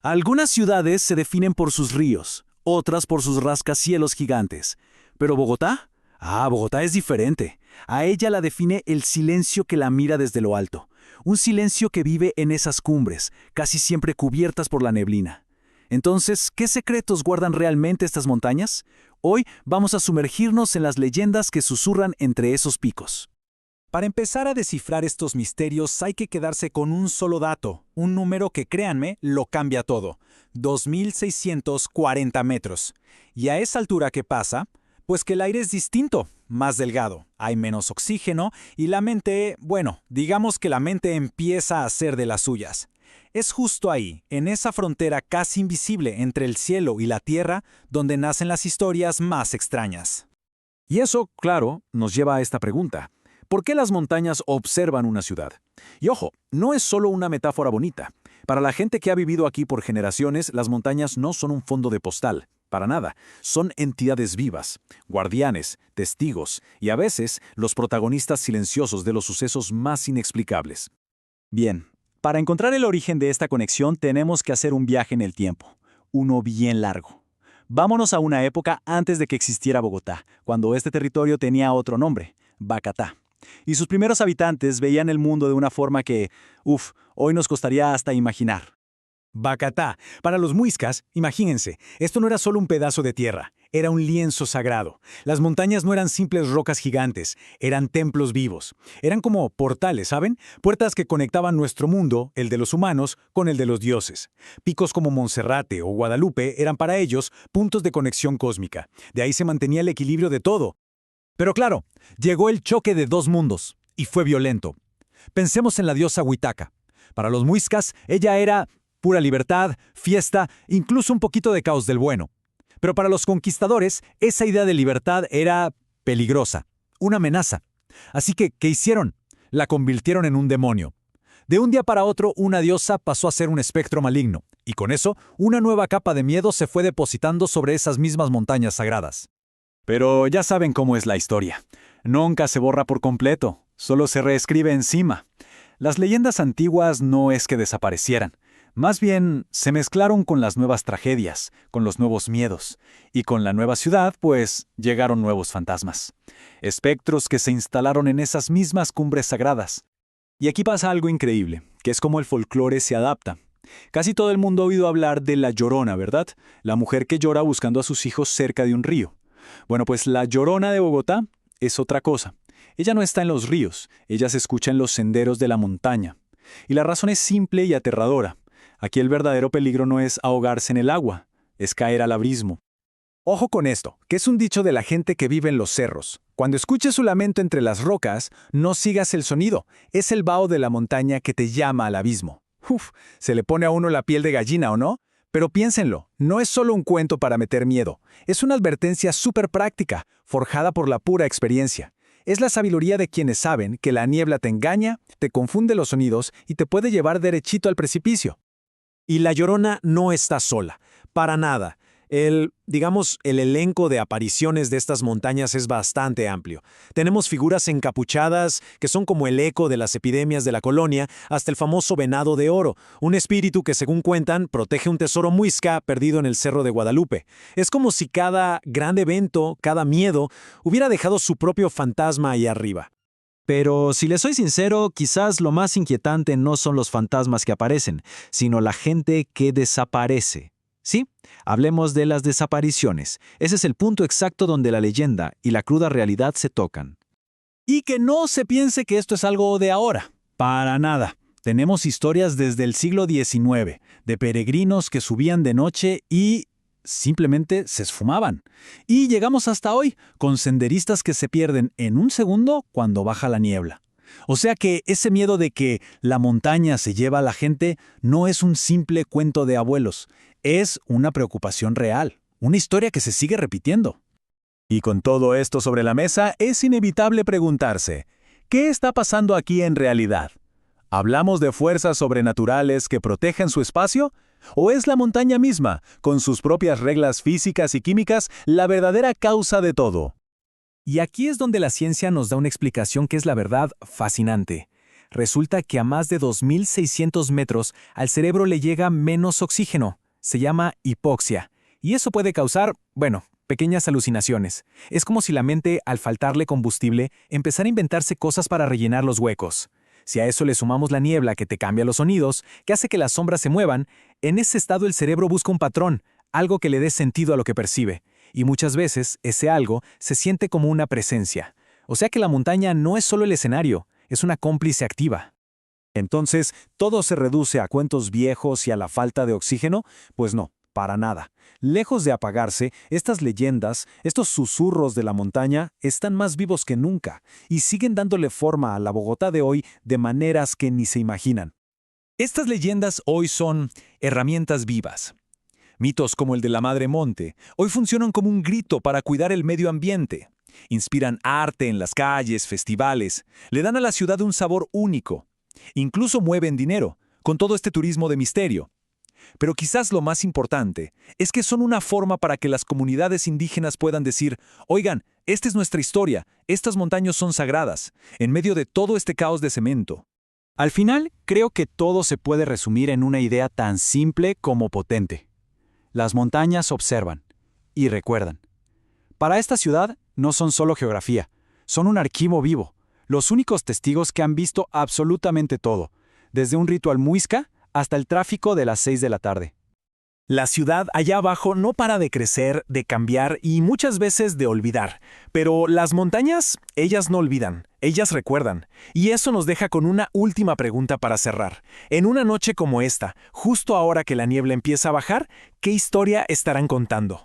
Algunas ciudades se definen por sus ríos, otras por sus rascacielos gigantes. ¿Pero Bogotá? Bogotá es diferente. A ella la define el silencio que la mira desde lo alto. Un silencio que vive en esas cumbres, casi siempre cubiertas por la neblina. Entonces, ¿qué secretos guardan realmente estas montañas? Hoy vamos a sumergirnos en las leyendas que susurran entre esos picos. Para empezar a descifrar estos misterios hay que quedarse con un solo dato, un número que, créanme, lo cambia todo. 2.640 metros. Y a esa altura, ¿qué pasa? Pues que el aire es distinto, más delgado, hay menos oxígeno y la mente, digamos que la mente empieza a hacer de las suyas. Es justo ahí, en esa frontera casi invisible entre el cielo y la tierra, donde nacen las historias más extrañas. Y eso, claro, nos lleva a esta pregunta. ¿Por qué las montañas observan una ciudad? Y ojo, no es solo una metáfora bonita. Para la gente que ha vivido aquí por generaciones, las montañas no son un fondo de postal. Para nada. Son entidades vivas, guardianes, testigos y a veces los protagonistas silenciosos de los sucesos más inexplicables. Bien, para encontrar el origen de esta conexión tenemos que hacer un viaje en el tiempo, uno bien largo. Vámonos a una época antes de que existiera Bogotá, cuando este territorio tenía otro nombre, Bacatá. Y sus primeros habitantes veían el mundo de una forma que, hoy nos costaría hasta imaginar. Bacatá. Para los muiscas, imagínense, esto no era solo un pedazo de tierra, era un lienzo sagrado. Las montañas no eran simples rocas gigantes, eran templos vivos. Eran como portales, ¿saben? Puertas que conectaban nuestro mundo, el de los humanos, con el de los dioses. Picos como Monserrate o Guadalupe eran para ellos puntos de conexión cósmica. De ahí se mantenía el equilibrio de todo. Pero claro, llegó el choque de dos mundos, y fue violento. Pensemos en la diosa Huitaca. Para los muiscas, ella era pura libertad, fiesta, incluso un poquito de caos del bueno. Pero para los conquistadores, esa idea de libertad era peligrosa, una amenaza. Así que, ¿qué hicieron? La convirtieron en un demonio. De un día para otro, una diosa pasó a ser un espectro maligno, y con eso, una nueva capa de miedo se fue depositando sobre esas mismas montañas sagradas. Pero ya saben cómo es la historia. Nunca se borra por completo, solo se reescribe encima. Las leyendas antiguas no es que desaparecieran. Más bien, se mezclaron con las nuevas tragedias, con los nuevos miedos. Y con la nueva ciudad, pues, llegaron nuevos fantasmas. Espectros que se instalaron en esas mismas cumbres sagradas. Y aquí pasa algo increíble, que es como el folclore se adapta. Casi todo el mundo ha oído hablar de La Llorona, ¿verdad? La mujer que llora buscando a sus hijos cerca de un río. Bueno, pues la Llorona de Bogotá es otra cosa. Ella no está en los ríos, ella se escucha en los senderos de la montaña. Y la razón es simple y aterradora. Aquí el verdadero peligro no es ahogarse en el agua, es caer al abismo. Ojo con esto, que es un dicho de la gente que vive en los cerros. Cuando escuches su lamento entre las rocas, no sigas el sonido. Es el vaho de la montaña que te llama al abismo. Se le pone a uno la piel de gallina, ¿o no? Pero piénsenlo, no es solo un cuento para meter miedo. Es una advertencia súper práctica, forjada por la pura experiencia. Es la sabiduría de quienes saben que la niebla te engaña, te confunde los sonidos y te puede llevar derechito al precipicio. Y La Llorona no está sola, para nada. El elenco de apariciones de estas montañas es bastante amplio. Tenemos figuras encapuchadas que son como el eco de las epidemias de la colonia, hasta el famoso venado de oro, un espíritu que, según cuentan, protege un tesoro muisca perdido en el Cerro de Guadalupe. Es como si cada gran evento, cada miedo, hubiera dejado su propio fantasma ahí arriba. Pero si les soy sincero, quizás lo más inquietante no son los fantasmas que aparecen, sino la gente que desaparece. Sí, hablemos de las desapariciones. Ese es el punto exacto donde la leyenda y la cruda realidad se tocan. Y que no se piense que esto es algo de ahora. Para nada. Tenemos historias desde el siglo XIX, de peregrinos que subían de noche y simplemente se esfumaban. Y llegamos hasta hoy, con senderistas que se pierden en un segundo cuando baja la niebla. O sea que ese miedo de que la montaña se lleva a la gente no es un simple cuento de abuelos. Es una preocupación real, una historia que se sigue repitiendo. Y con todo esto sobre la mesa, es inevitable preguntarse, ¿qué está pasando aquí en realidad? ¿Hablamos de fuerzas sobrenaturales que protegen su espacio? ¿O es la montaña misma, con sus propias reglas físicas y químicas, la verdadera causa de todo? Y aquí es donde la ciencia nos da una explicación que es la verdad fascinante. Resulta que a más de 2.600 metros al cerebro le llega menos oxígeno. Se llama hipoxia. Y eso puede causar, bueno, pequeñas alucinaciones. Es como si la mente, al faltarle combustible, empezara a inventarse cosas para rellenar los huecos. Si a eso le sumamos la niebla que te cambia los sonidos, que hace que las sombras se muevan, en ese estado el cerebro busca un patrón, algo que le dé sentido a lo que percibe. Y muchas veces ese algo se siente como una presencia. O sea que la montaña no es solo el escenario, es una cómplice activa. Entonces, ¿todo se reduce a cuentos viejos y a la falta de oxígeno? Pues no, para nada. Lejos de apagarse, estas leyendas, estos susurros de la montaña, están más vivos que nunca y siguen dándole forma a la Bogotá de hoy de maneras que ni se imaginan. Estas leyendas hoy son herramientas vivas. Mitos como el de la Madre Monte hoy funcionan como un grito para cuidar el medio ambiente. Inspiran arte en las calles, festivales, le dan a la ciudad un sabor único. Incluso mueven dinero, con todo este turismo de misterio. Pero quizás lo más importante es que son una forma para que las comunidades indígenas puedan decir, oigan, esta es nuestra historia, estas montañas son sagradas, en medio de todo este caos de cemento. Al final, creo que todo se puede resumir en una idea tan simple como potente. Las montañas observan y recuerdan. Para esta ciudad no son solo geografía, son un archivo vivo, los únicos testigos que han visto absolutamente todo, desde un ritual muisca hasta el tráfico de las 6 de la tarde. La ciudad allá abajo no para de crecer, de cambiar y muchas veces de olvidar. Pero las montañas, ellas no olvidan, ellas recuerdan. Y eso nos deja con una última pregunta para cerrar. En una noche como esta, justo ahora que la niebla empieza a bajar, ¿qué historia estarán contando?